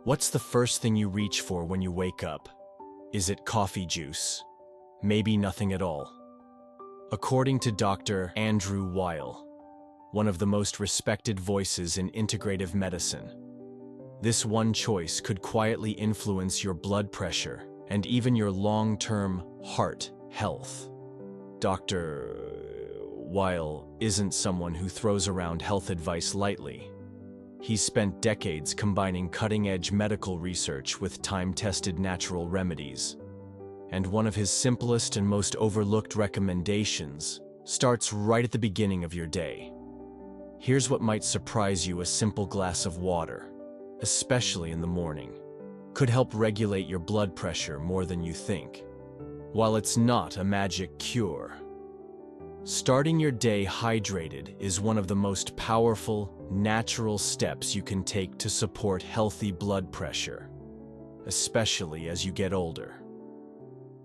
What's the first thing you reach for when you wake up? Is it coffee juice? Maybe nothing at all. According to Dr. Andrew Weil, one of the most respected voices in integrative medicine, this one choice could quietly influence your blood pressure and even your long-term heart health. Dr. Weil isn't someone who throws around health advice lightly. He's spent decades combining cutting-edge medical research with time-tested natural remedies. And one of his simplest and most overlooked recommendations starts right at the beginning of your day. Here's what might surprise you: a simple glass of water, especially in the morning, could help regulate your blood pressure more than you think. While it's not a magic cure, starting your day hydrated is one of the most powerful, natural steps you can take to support healthy blood pressure, especially as you get older.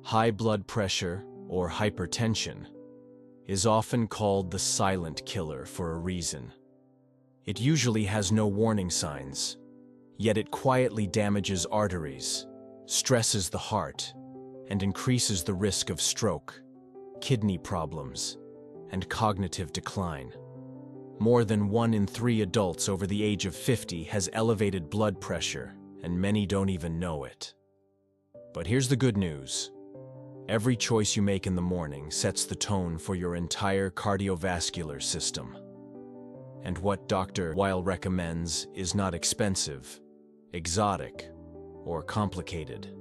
High blood pressure, or hypertension, is often called the silent killer for a reason. It usually has no warning signs, yet it quietly damages arteries, stresses the heart, and increases the risk of stroke, kidney problems, and cognitive decline. More than 1 in 3 adults over the age of 50 has elevated blood pressure, and many don't even know it. But here's the good news. Every choice you make in the morning sets the tone for your entire cardiovascular system. And what Dr. Weil recommends is not expensive, exotic, or complicated.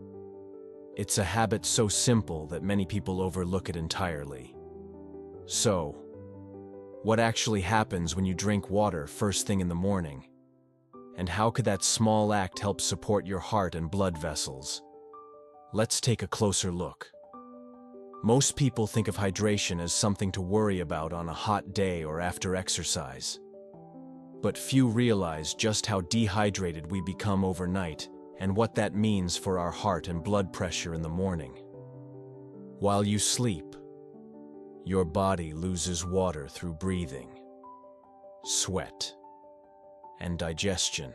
It's a habit so simple that many people overlook it entirely. So, what actually happens when you drink water first thing in the morning? And how could that small act help support your heart and blood vessels? Let's take a closer look. Most people think of hydration as something to worry about on a hot day or after exercise. But few realize just how dehydrated we become overnight and what that means for our heart and blood pressure in the morning. While you sleep, your body loses water through breathing, sweat, and digestion.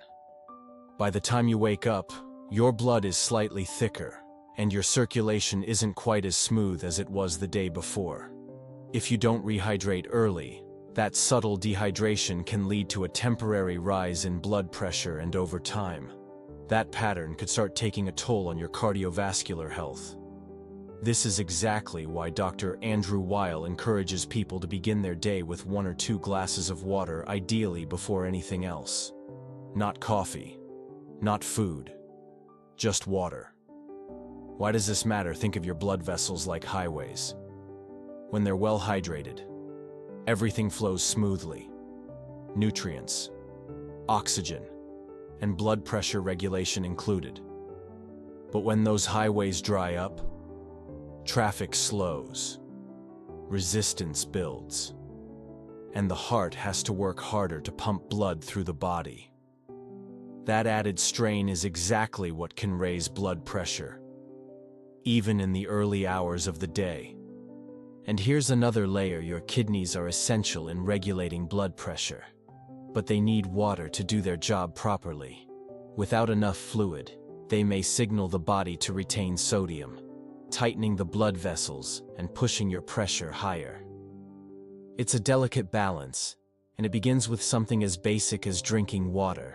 By the time you wake up, your blood is slightly thicker, and your circulation isn't quite as smooth as it was the day before. If you don't rehydrate early, that subtle dehydration can lead to a temporary rise in blood pressure, and over time, that pattern could start taking a toll on your cardiovascular health. This is exactly why Dr. Andrew Weil encourages people to begin their day with 1 or 2 glasses of water, ideally before anything else. Not coffee, not food, just water. Why does this matter? Think of your blood vessels like highways. When they're well hydrated, everything flows smoothly. Nutrients, oxygen, and blood pressure regulation included. But when those highways dry up, traffic slows, resistance builds, and the heart has to work harder to pump blood through the body. That added strain is exactly what can raise blood pressure, even in the early hours of the day. And here's another layer: your kidneys are essential in regulating blood pressure, but they need water to do their job properly. Without enough fluid, they may signal the body to retain sodium, tightening the blood vessels and pushing your pressure higher. It's a delicate balance, and it begins with something as basic as drinking water.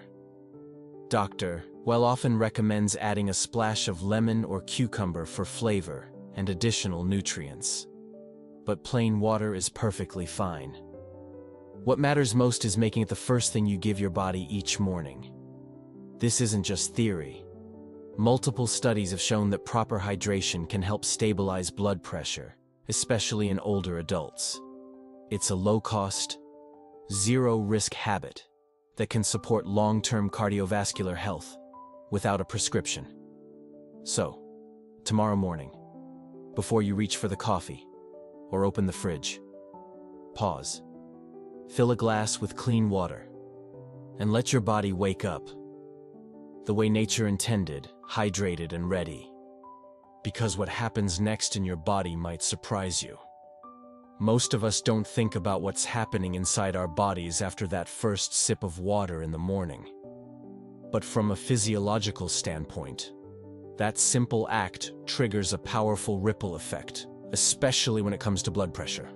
Dr. Weil often recommends adding a splash of lemon or cucumber for flavor and additional nutrients. But plain water is perfectly fine. What matters most is making it the first thing you give your body each morning. This isn't just theory. Multiple studies have shown that proper hydration can help stabilize blood pressure, especially in older adults. It's a low-cost, zero-risk habit that can support long-term cardiovascular health without a prescription. So, tomorrow morning, before you reach for the coffee or open the fridge, pause, fill a glass with clean water, and let your body wake up the way nature intended, hydrated and ready. Because what happens next in your body might surprise you. Most of us don't think about what's happening inside our bodies after that first sip of water in the morning. But from a physiological standpoint, that simple act triggers a powerful ripple effect, especially when it comes to blood pressure.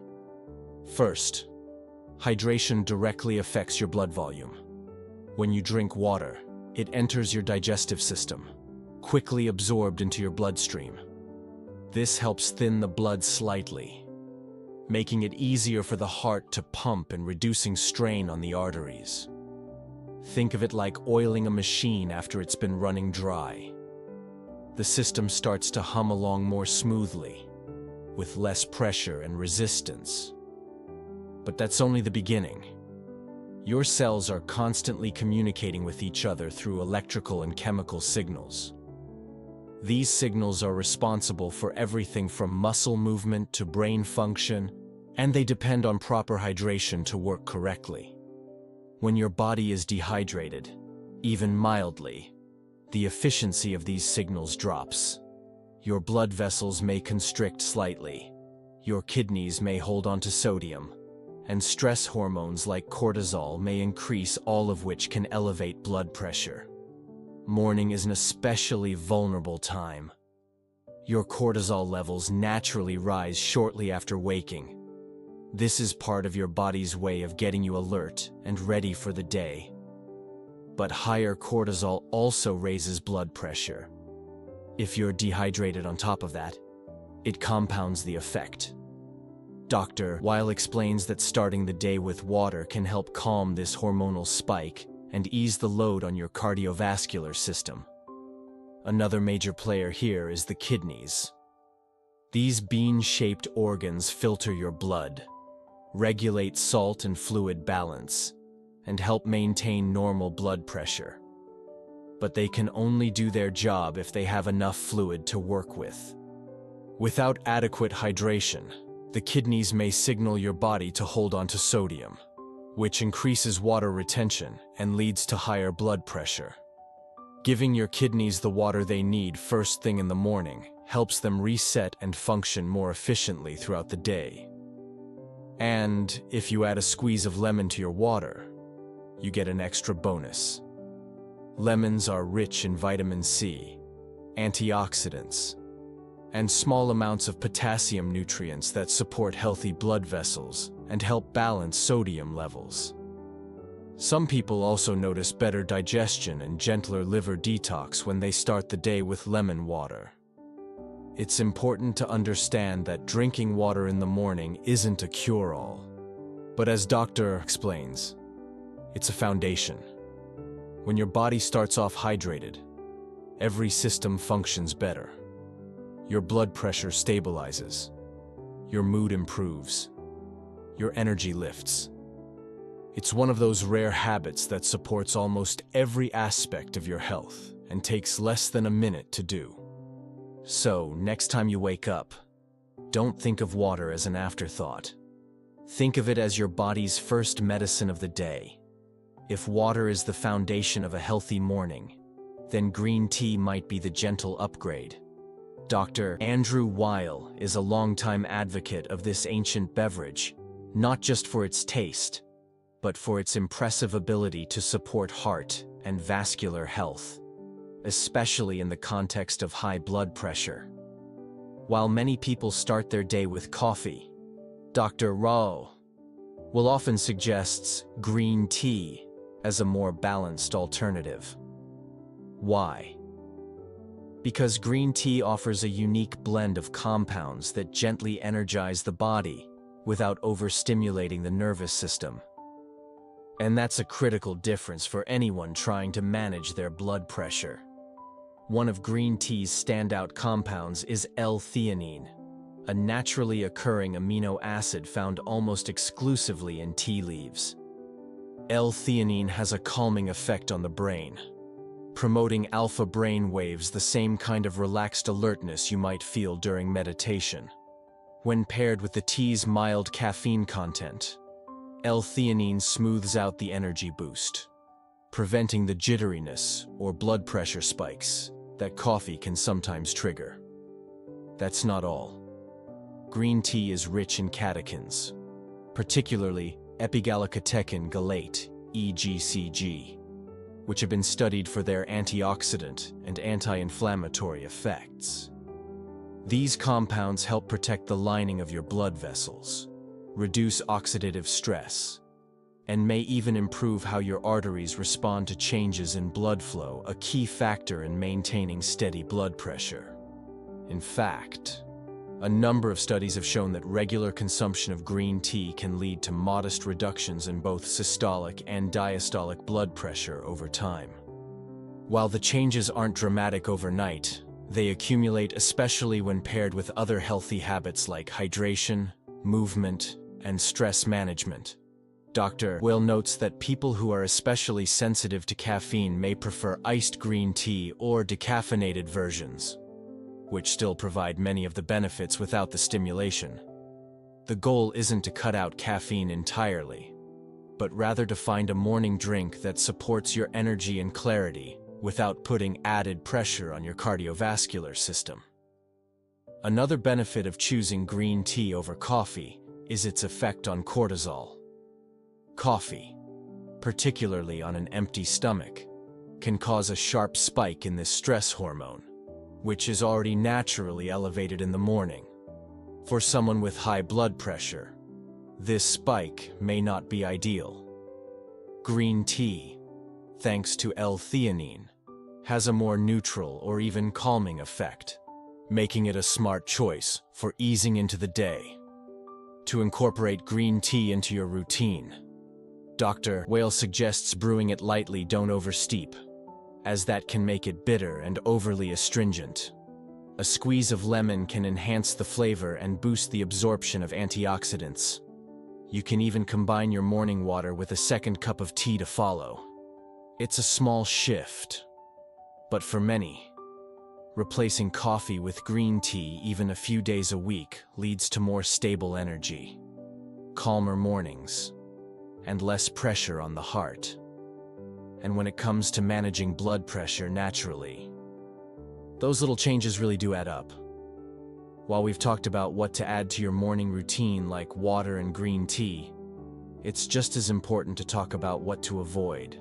First, hydration directly affects your blood volume. When you drink water, it enters your digestive system, quickly absorbed into your bloodstream. This helps thin the blood slightly, making it easier for the heart to pump and reducing strain on the arteries. Think of it like oiling a machine after it's been running dry. The system starts to hum along more smoothly, with less pressure and resistance. But that's only the beginning. Your cells are constantly communicating with each other through electrical and chemical signals. These signals are responsible for everything from muscle movement to brain function, and they depend on proper hydration to work correctly. When your body is dehydrated, even mildly, the efficiency of these signals drops. Your blood vessels may constrict slightly, your kidneys may hold on to sodium, and stress hormones like cortisol may increase, all of which can elevate blood pressure. Morning is an especially vulnerable time. Your cortisol levels naturally rise shortly after waking. This is part of your body's way of getting you alert and ready for the day. But higher cortisol also raises blood pressure. If you're dehydrated on top of that, it compounds the effect. Dr. Weil explains that starting the day with water can help calm this hormonal spike and ease the load on your cardiovascular system. Another major player here is the kidneys. These bean-shaped organs filter your blood, regulate salt and fluid balance, and help maintain normal blood pressure. But they can only do their job if they have enough fluid to work with. Without adequate hydration, the kidneys may signal your body to hold on to sodium, which increases water retention and leads to higher blood pressure. Giving your kidneys the water they need first thing in the morning helps them reset and function more efficiently throughout the day. And if you add a squeeze of lemon to your water, you get an extra bonus. Lemons are rich in vitamin C, antioxidants, and small amounts of potassium nutrients that support healthy blood vessels and help balance sodium levels. Some people also notice better digestion and gentler liver detox when they start the day with lemon water. It's important to understand that drinking water in the morning isn't a cure-all. But as Dr. explains, it's a foundation. When your body starts off hydrated, every system functions better. Your blood pressure stabilizes, your mood improves, your energy lifts. It's one of those rare habits that supports almost every aspect of your health and takes less than a minute to do. So, next time you wake up, don't think of water as an afterthought. Think of it as your body's first medicine of the day. If water is the foundation of a healthy morning, then green tea might be the gentle upgrade. Dr. Andrew Weil is a longtime advocate of this ancient beverage, not just for its taste, but for its impressive ability to support heart and vascular health, especially in the context of high blood pressure. While many people start their day with coffee, Dr. Weil will often suggests green tea as a more balanced alternative. Why? Because green tea offers a unique blend of compounds that gently energize the body without overstimulating the nervous system. And that's a critical difference for anyone trying to manage their blood pressure. One of green tea's standout compounds is L-theanine, a naturally occurring amino acid found almost exclusively in tea leaves. L-theanine has a calming effect on the brain, promoting alpha brain waves, the same kind of relaxed alertness you might feel during meditation. When paired with the tea's mild caffeine content, L-theanine smooths out the energy boost, preventing the jitteriness or blood pressure spikes that coffee can sometimes trigger. That's not all. Green tea is rich in catechins, particularly epigallocatechin gallate, EGCG, which have been studied for their antioxidant and anti-inflammatory effects. These compounds help protect the lining of your blood vessels, reduce oxidative stress, and may even improve how your arteries respond to changes in blood flow, a key factor in maintaining steady blood pressure. In fact, a number of studies have shown that regular consumption of green tea can lead to modest reductions in both systolic and diastolic blood pressure over time. While the changes aren't dramatic overnight, they accumulate, especially when paired with other healthy habits like hydration, movement, and stress management. Dr. Weil notes that people who are especially sensitive to caffeine may prefer iced green tea or decaffeinated versions, which still provide many of the benefits without the stimulation. The goal isn't to cut out caffeine entirely, but rather to find a morning drink that supports your energy and clarity without putting added pressure on your cardiovascular system. Another benefit of choosing green tea over coffee is its effect on cortisol. Coffee, particularly on an empty stomach, can cause a sharp spike in this stress hormone, which is already naturally elevated in the morning. For someone with high blood pressure, this spike may not be ideal. Green tea, thanks to L-theanine, has a more neutral or even calming effect, making it a smart choice for easing into the day. To incorporate green tea into your routine, Dr. Weil suggests brewing it lightly, don't oversteep, as that can make it bitter and overly astringent. A squeeze of lemon can enhance the flavor and boost the absorption of antioxidants. You can even combine your morning water with a second cup of tea to follow. It's a small shift, but for many, replacing coffee with green tea even a few days a week leads to more stable energy, calmer mornings, and less pressure on the heart. And when it comes to managing blood pressure naturally, those little changes really do add up. While we've talked about what to add to your morning routine like water and green tea, it's just as important to talk about what to avoid.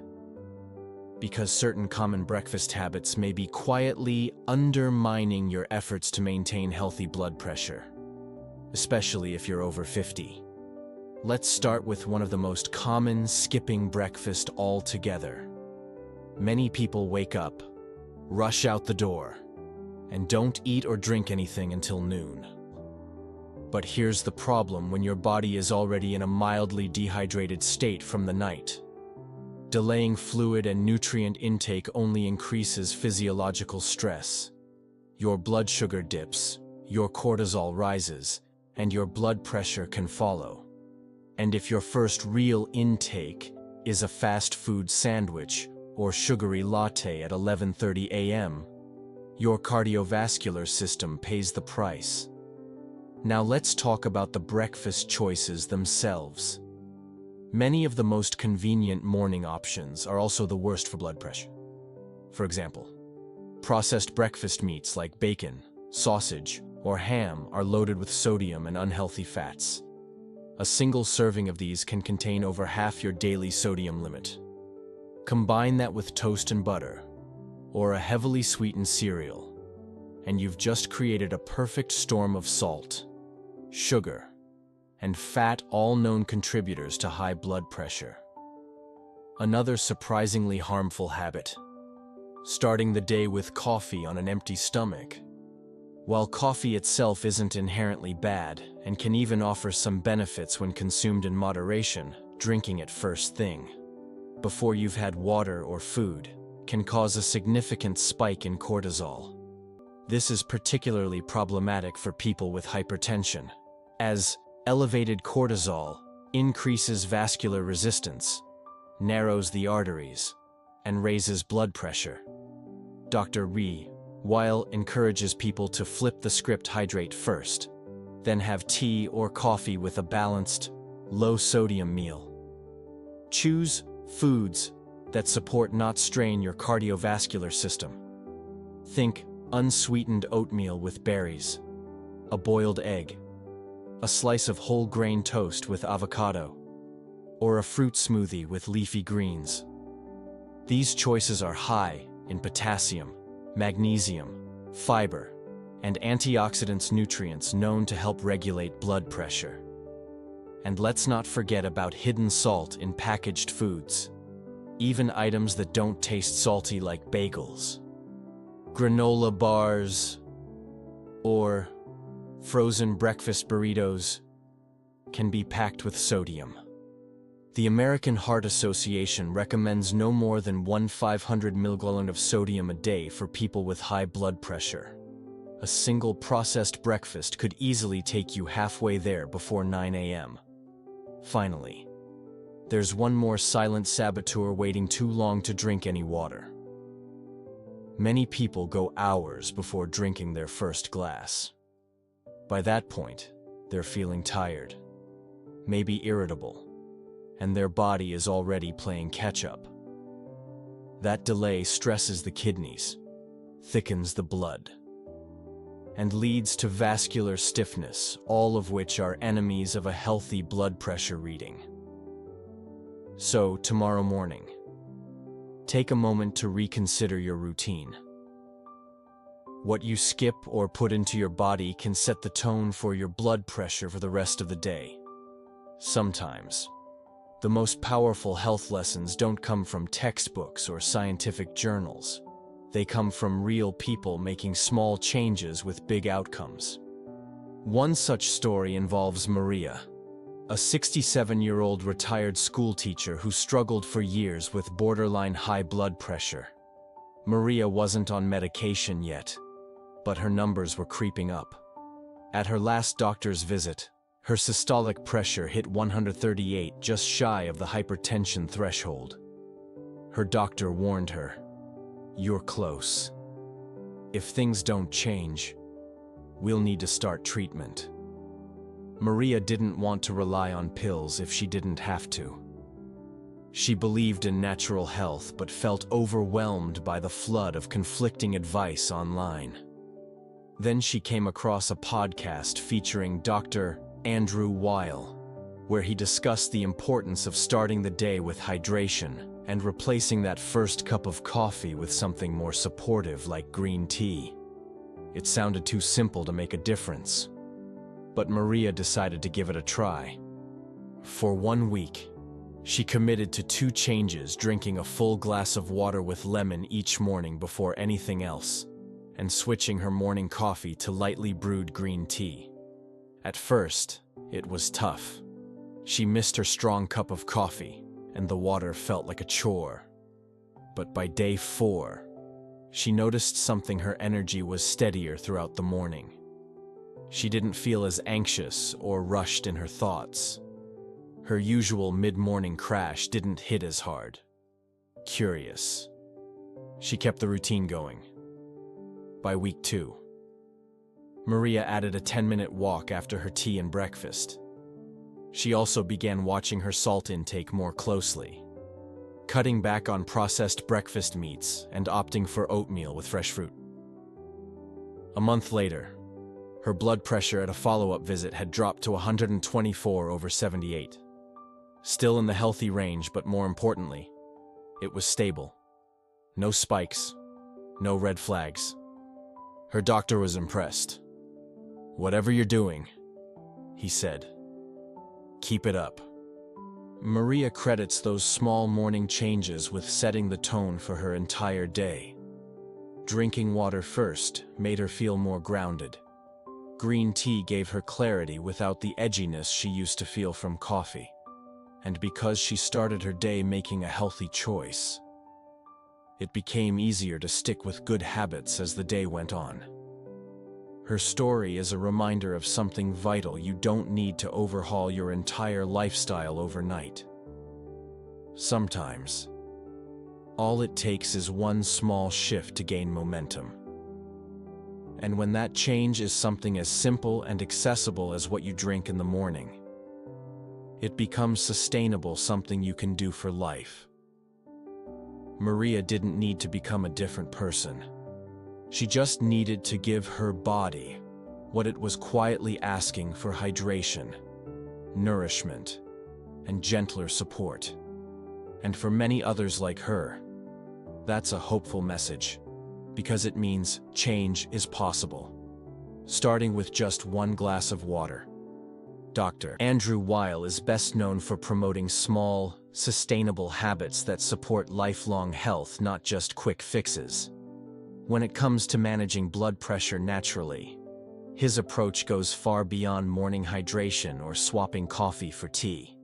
Because certain common breakfast habits may be quietly undermining your efforts to maintain healthy blood pressure, especially if you're over 50. Let's start with one of the most common: skipping breakfast altogether. Many people wake up, rush out the door, and don't eat or drink anything until noon. But here's the problem when your body is already in a mildly dehydrated state from the night. Delaying fluid and nutrient intake only increases physiological stress. Your blood sugar dips, your cortisol rises, and your blood pressure can follow. And if your first real intake is a fast food sandwich or sugary latte at 11:30 a.m., your cardiovascular system pays the price. Now let's talk about the breakfast choices themselves. Many of the most convenient morning options are also the worst for blood pressure. For example, processed breakfast meats like bacon, sausage, or ham are loaded with sodium and unhealthy fats. A single serving of these can contain over half your daily sodium limit. Combine that with toast and butter, or a heavily sweetened cereal, and you've just created a perfect storm of salt, sugar, and fat, all known contributors to high blood pressure. Another surprisingly harmful habit: starting the day with coffee on an empty stomach. While coffee itself isn't inherently bad and can even offer some benefits when consumed in moderation, drinking it first thing, before you've had water or food, can cause a significant spike in cortisol. This is particularly problematic for people with hypertension, as elevated cortisol increases vascular resistance, narrows the arteries, and raises blood pressure. Dr. Weil encourages people to flip the script: hydrate first, then have tea or coffee with a balanced, low-sodium meal. Choose foods that support, not strain, your cardiovascular system. Think unsweetened oatmeal with berries, a boiled egg, a slice of whole grain toast with avocado, or a fruit smoothie with leafy greens. These choices are high in potassium, magnesium, fiber, and antioxidants nutrients known to help regulate blood pressure. And let's not forget about hidden salt in packaged foods, even items that don't taste salty like bagels, granola bars, or frozen breakfast burritos can be packed with sodium. The American Heart Association recommends no more than 1/500 mg of sodium a day for people with high blood pressure. A single processed breakfast could easily take you halfway there before 9 a.m. Finally, there's one more silent saboteur waiting too long to drink any water. Many people go hours before drinking their first glass. By that point, they're feeling tired, maybe irritable, and their body is already playing catch-up. That delay stresses the kidneys, thickens the blood, and leads to vascular stiffness, all of which are enemies of a healthy blood pressure reading. So, tomorrow morning, take a moment to reconsider your routine. What you skip or put into your body can set the tone for your blood pressure for the rest of the day. Sometimes, the most powerful health lessons don't come from textbooks or scientific journals. They come from real people making small changes with big outcomes. One such story involves Maria, a 67-year-old retired schoolteacher who struggled for years with borderline high blood pressure. Maria wasn't on medication yet, but her numbers were creeping up. At her last doctor's visit, her systolic pressure hit 138, just shy of the hypertension threshold. Her doctor warned her, "You're close. If things don't change, we'll need to start treatment." Maria didn't want to rely on pills if she didn't have to. She believed in natural health but felt overwhelmed by the flood of conflicting advice online. Then she came across a podcast featuring Dr. Weil, where he discussed the importance of starting the day with hydration and replacing that first cup of coffee with something more supportive like green tea. It sounded too simple to make a difference, but Maria decided to give it a try. For 1 week, she committed to 2 changes: drinking a full glass of water with lemon each morning before anything else, and switching her morning coffee to lightly brewed green tea. At first, it was tough. She missed her strong cup of coffee, and the water felt like a chore. But by day 4, she noticed something: her energy was steadier throughout the morning. She didn't feel as anxious or rushed in her thoughts. Her usual mid-morning crash didn't hit as hard. Curious, she kept the routine going. By week 2, Maria added a 10-minute walk after her tea and breakfast. She also began watching her salt intake more closely, cutting back on processed breakfast meats and opting for oatmeal with fresh fruit. A month later, her blood pressure at a follow-up visit had dropped to 124/78. Still in the healthy range, but more importantly, it was stable. No spikes, no red flags. Her doctor was impressed. "Whatever you're doing," he said, "keep it up." Maria credits those small morning changes with setting the tone for her entire day. Drinking water first made her feel more grounded. Green tea gave her clarity without the edginess she used to feel from coffee. And because she started her day making a healthy choice, it became easier to stick with good habits as the day went on. Her story is a reminder of something vital: you don't need to overhaul your entire lifestyle overnight. Sometimes, all it takes is one small shift to gain momentum. And when that change is something as simple and accessible as what you drink in the morning, it becomes sustainable, something you can do for life. Maria didn't need to become a different person. She just needed to give her body what it was quietly asking for: hydration, nourishment, and gentler support. And for many others like her, That's a hopeful message, because it means change is possible. Starting with just one glass of water. Dr. Andrew Weil is best known for promoting small, sustainable habits that support lifelong health, not just quick fixes. When it comes to managing blood pressure naturally, his approach goes far beyond morning hydration or swapping coffee for tea.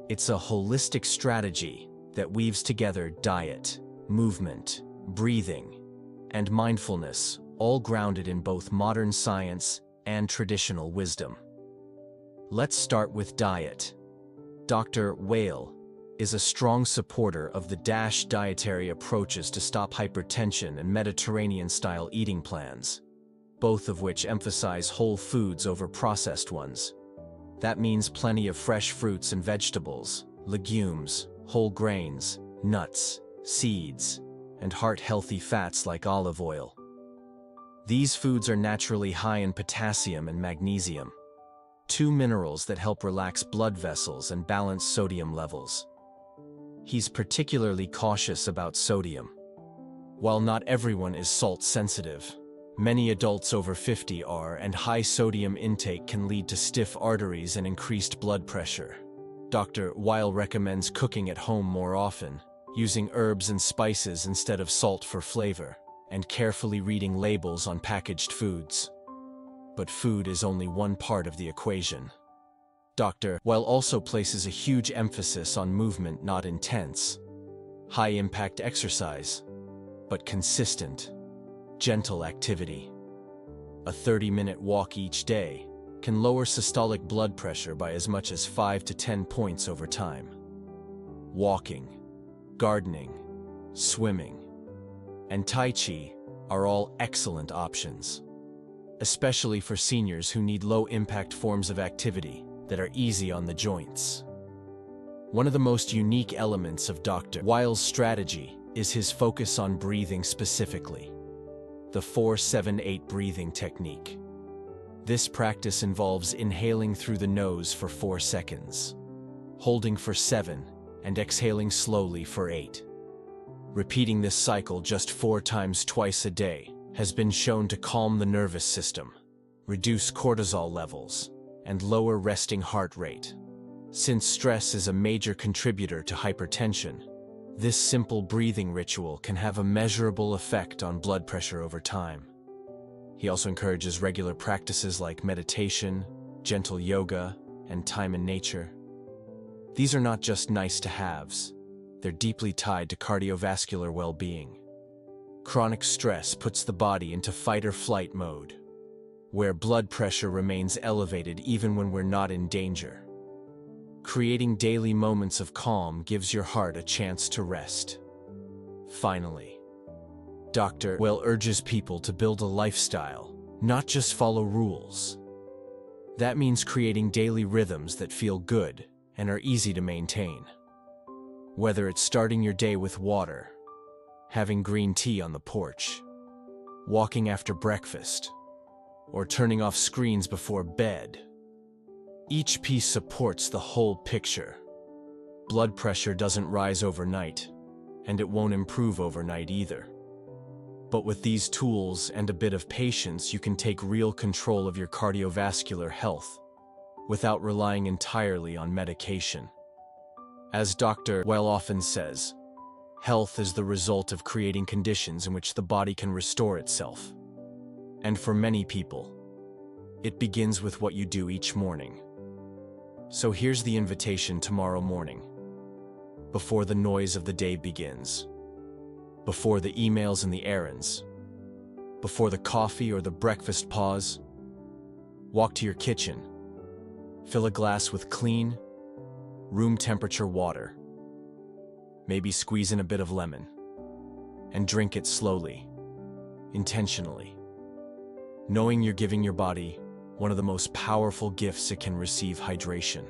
It's a holistic strategy that weaves together diet, movement, breathing, and mindfulness, all grounded in both modern science and traditional wisdom. Let's start with diet. Dr. Weil is a strong supporter of the DASH dietary approaches to stop hypertension and Mediterranean-style eating plans, both of which emphasize whole foods over processed ones. That means plenty of fresh fruits and vegetables, legumes, whole grains, nuts, seeds, and heart-healthy fats like olive oil. These foods are naturally high in potassium and magnesium, two minerals that help relax blood vessels and balance sodium levels. He's particularly cautious about sodium. While not everyone is salt sensitive, many adults over 50 are, and high sodium intake can lead to stiff arteries and increased blood pressure. Dr. Weil recommends cooking at home more often, using herbs and spices instead of salt for flavor, and carefully reading labels on packaged foods. But food is only one part of the equation. Dr. Weil also places a huge emphasis on movement, not intense, high-impact exercise, but consistent, gentle activity. A 30-minute walk each day can lower systolic blood pressure by as much as 5 to 10 points over time. Walking, gardening, swimming, and Tai Chi are all excellent options, especially for seniors who need low-impact forms of activity that are easy on the joints. One of the most unique elements of Dr. Weil's strategy is his focus on breathing specifically, the 4-7-8 breathing technique. This practice involves inhaling through the nose for 4 seconds, holding for 7, and exhaling slowly for 8. Repeating this cycle just 4 times twice a day has been shown to calm the nervous system, reduce cortisol levels, and lower resting heart rate. Since stress is a major contributor to hypertension, this simple breathing ritual can have a measurable effect on blood pressure over time. He also encourages regular practices like meditation, gentle yoga, and time in nature. These are not just nice-to-haves. They're deeply tied to cardiovascular well-being. Chronic stress puts the body into fight-or-flight mode, where blood pressure remains elevated even when we're not in danger. Creating daily moments of calm gives your heart a chance to rest. Finally, Dr. Weil urges people to build a lifestyle, not just follow rules. That means creating daily rhythms that feel good and are easy to maintain. Whether it's starting your day with water, having green tea on the porch, walking after breakfast, or turning off screens before bed, each piece supports the whole picture. Blood pressure doesn't rise overnight, and it won't improve overnight either. But with these tools and a bit of patience, you can take real control of your cardiovascular health without relying entirely on medication. As Dr. Weil often says, health is the result of creating conditions in which the body can restore itself. And for many people, it begins with what you do each morning. So here's the invitation tomorrow morning. Before the noise of the day begins, before the emails and the errands, before the coffee or the breakfast pause, walk to your kitchen, fill a glass with clean, room temperature water, maybe squeeze in a bit of lemon, and drink it slowly, intentionally, knowing you're giving your body one of the most powerful gifts it can receive: hydration.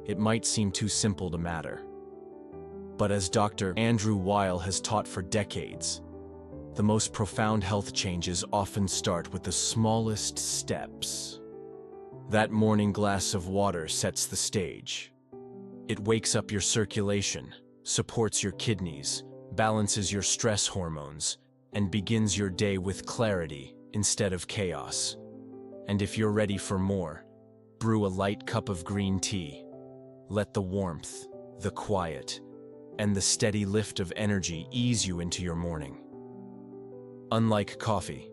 It might seem too simple to matter, but as Dr. Andrew Weil has taught for decades, the most profound health changes often start with the smallest steps. That morning glass of water sets the stage. It wakes up your circulation, supports your kidneys, balances your stress hormones, and begins your day with clarity instead of chaos. And if you're ready for more, brew a light cup of green tea. Let the warmth, the quiet, and the steady lift of energy ease you into your morning. Unlike coffee,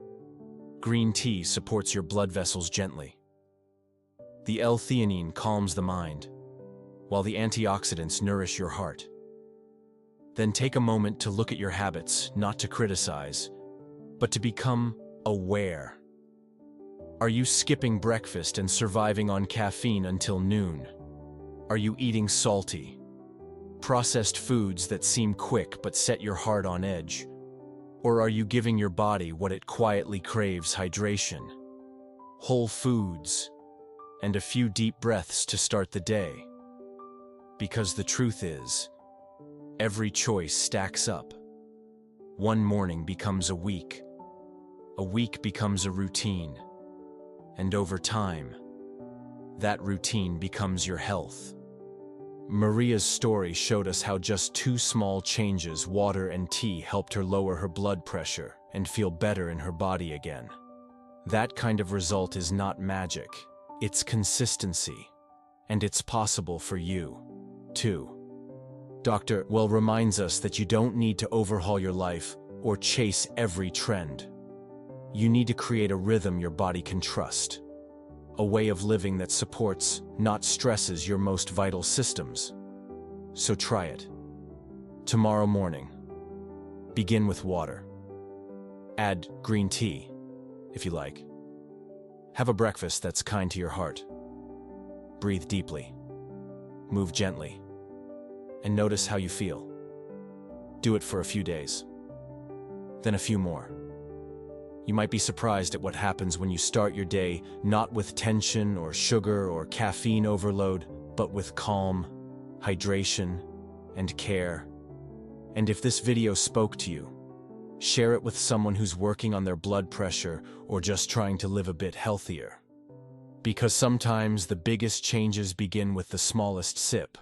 green tea supports your blood vessels gently. The L-theanine calms the mind, while the antioxidants nourish your heart. Then take a moment to look at your habits, not to criticize, but to become aware. Are you skipping breakfast and surviving on caffeine until noon? Are you eating salty, processed foods that seem quick but set your heart on edge? Or are you giving your body what it quietly craves: hydration, whole foods, and a few deep breaths to start the day? Because the truth is, every choice stacks up. One morning becomes a week becomes a routine, and over time, that routine becomes your health. Maria's story showed us how just 2 small changes, water and tea, helped her lower her blood pressure and feel better in her body again. That kind of result is not magic, it's consistency, and it's possible for you, too. Dr. Weil reminds us that you don't need to overhaul your life or chase every trend. You need to create a rhythm your body can trust, a way of living that supports, not stresses, your most vital systems. So try it. Tomorrow morning, begin with water. Add green tea, if you like. Have a breakfast that's kind to your heart. Breathe deeply. Move gently. And notice how you feel. Do it for a few days. Then a few more. You might be surprised at what happens when you start your day not with tension or sugar or caffeine overload, but with calm, hydration, and care. And if this video spoke to you, share it with someone who's working on their blood pressure or just trying to live a bit healthier. Because sometimes the biggest changes begin with the smallest sip.